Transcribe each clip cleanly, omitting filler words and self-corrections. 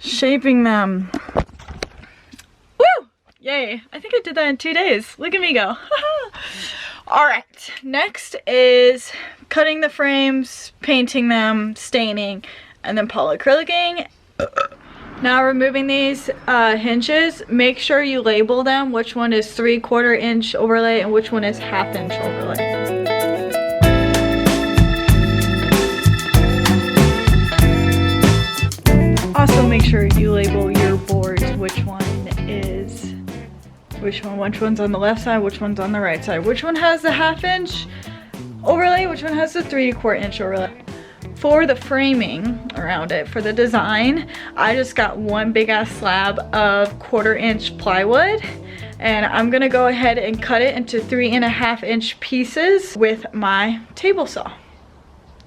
shaping them. Woo! Yay. I think I did that in 2 days. Look at me go. Alright, next is cutting the frames, painting them, staining, and then polycrylicing. Now removing these hinges, make sure you label them, which one is 3/4 inch overlay and which one is 1/2 inch overlay. Also make sure you label your boards, which one's on the left side, which one's on the right side, which one has the 1/2 inch overlay, which one has the 3/4 inch overlay. For the framing around it, for the design, I just got one big ass slab of 1/4 inch plywood, and I'm gonna go ahead and cut it into 3.5 inch pieces with my table saw.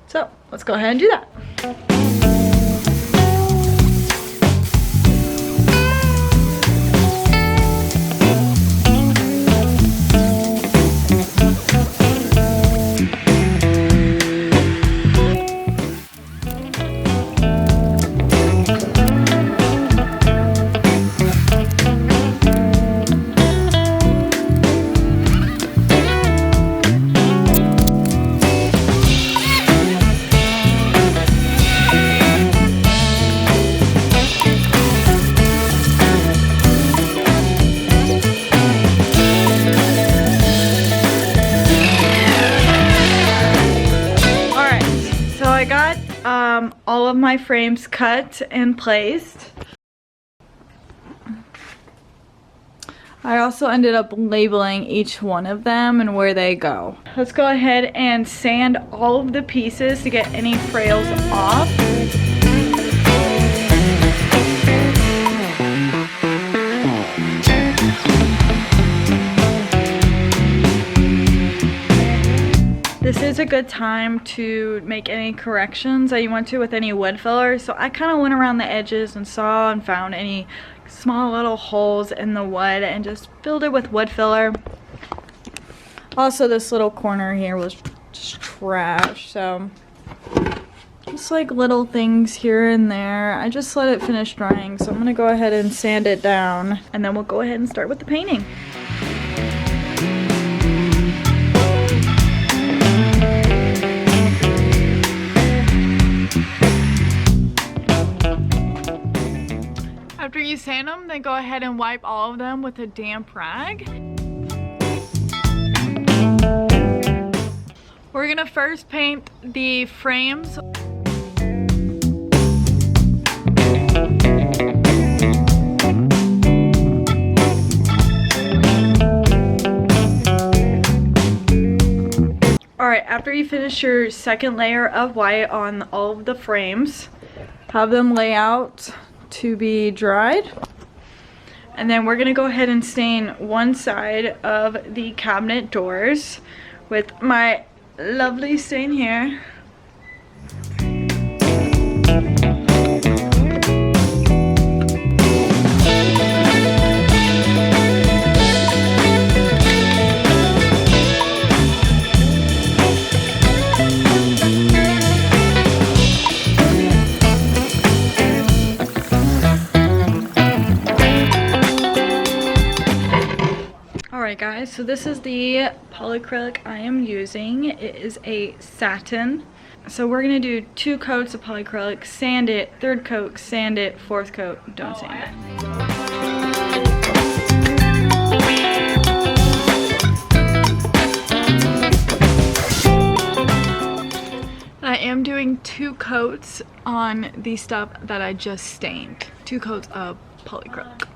So let's go ahead and do that. All of my frames cut and placed. I also ended up labeling each one of them and where they go. Let's go ahead and sand all of the pieces to get any frails off. This is a good time to make any corrections that you want to with any wood filler. So I kind of went around the edges and saw and found any small little holes in the wood and just filled it with wood filler. Also, this little corner here was just trash, so just like little things here and there. I just let it finish drying, so I'm gonna go ahead and sand it down, and then we'll go ahead and start with the painting. After you sand them, then go ahead and wipe all of them with a damp rag. We're gonna first paint the frames. Alright, after you finish your second layer of white on all of the frames, have them lay out to be dried, and then we're gonna go ahead and stain one side of the cabinet doors with my lovely stain here. Alright guys, so this is the polycrylic I am using. It is a satin. So we're going to do 2 coats of polycrylic, sand it, 3rd coat, sand it, 4th coat, don't sand it. I am doing 2 coats on the stuff that I just stained. 2 coats of polycrylic.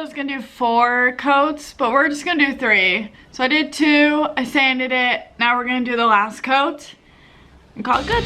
I was gonna do 4 coats, but we're just gonna do 3. So I did 2, I sanded it. Now we're gonna do the last coat and call it good.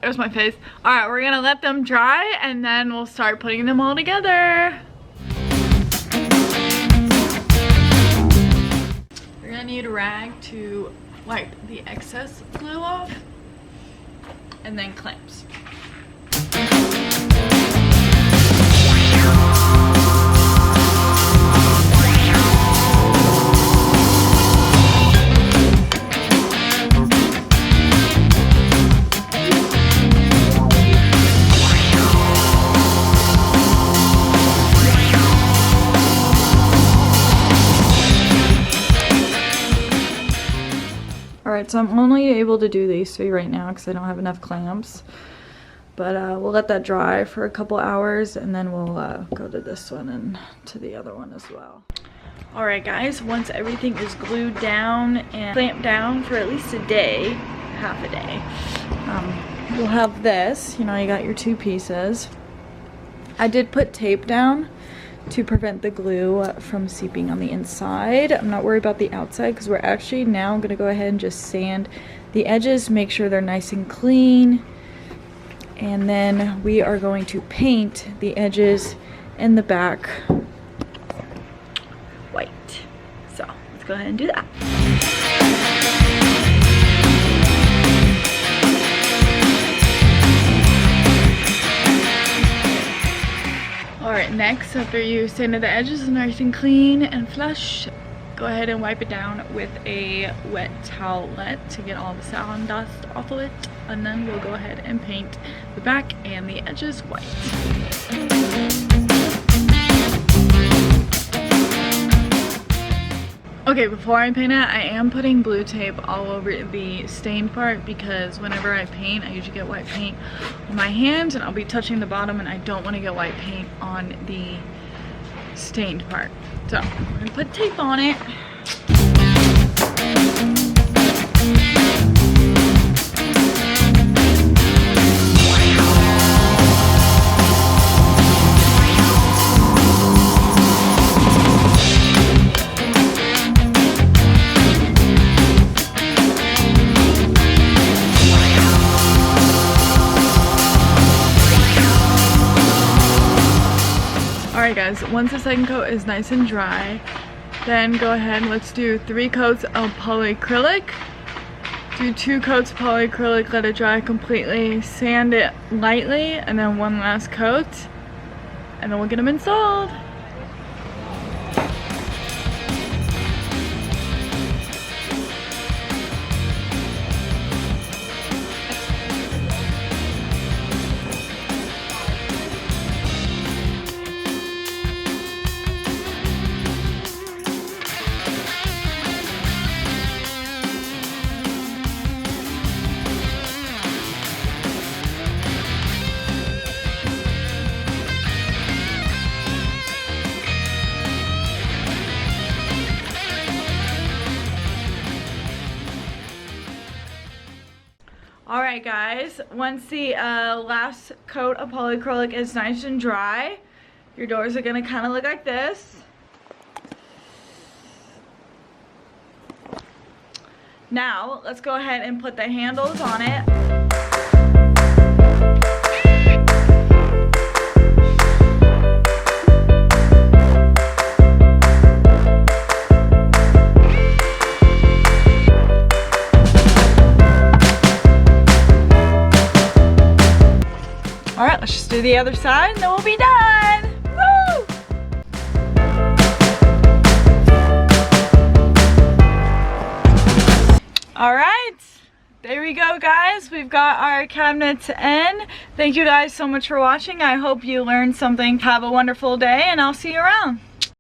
There's my face. All right, we're gonna let them dry and then we'll start putting them all together. We're gonna need a rag to wipe the excess glue off and then clamps. Alright, so I'm only able to do these 3 right now because I don't have enough clamps. But we'll let that dry for a couple hours and then we'll go to this one and to the other one as well. Alright guys, once everything is glued down and clamped down for at least a day, half a day, you'll have this. You know, you got your 2 pieces. I did put tape down to prevent the glue from seeping on the inside. I'm not worried about the outside because we're actually now going to go ahead and just sand the edges, make sure they're nice and clean, and then we are going to paint the edges in the back white. So let's go ahead and do that. Alright, next, after you sanded the edges and everything clean and flush, go ahead and wipe it down with a wet towelette to get all the sand dust off of it. And then we'll go ahead and paint the back and the edges white. Okay, before I paint it, I am putting blue tape all over the stained part because whenever I paint, I usually get white paint on my hands and I'll be touching the bottom and I don't want to get white paint on the stained part. So, I'm going to put tape on it. Alright guys, once the second coat is nice and dry, then go ahead and let's do 3 coats of polycrylic. Do 2 coats of polycrylic, let it dry completely, sand it lightly, and then 1 last coat, and then we'll get them installed. Alright guys, once the last coat of polycrylic is nice and dry, your doors are going to kind of look like this. Now, let's go ahead and put the handles on it. Alright, let's just do the other side and then we'll be done! Woo! Alright, there we go, guys. We've got our cabinets in. Thank you guys so much for watching. I hope you learned something. Have a wonderful day, and I'll see you around.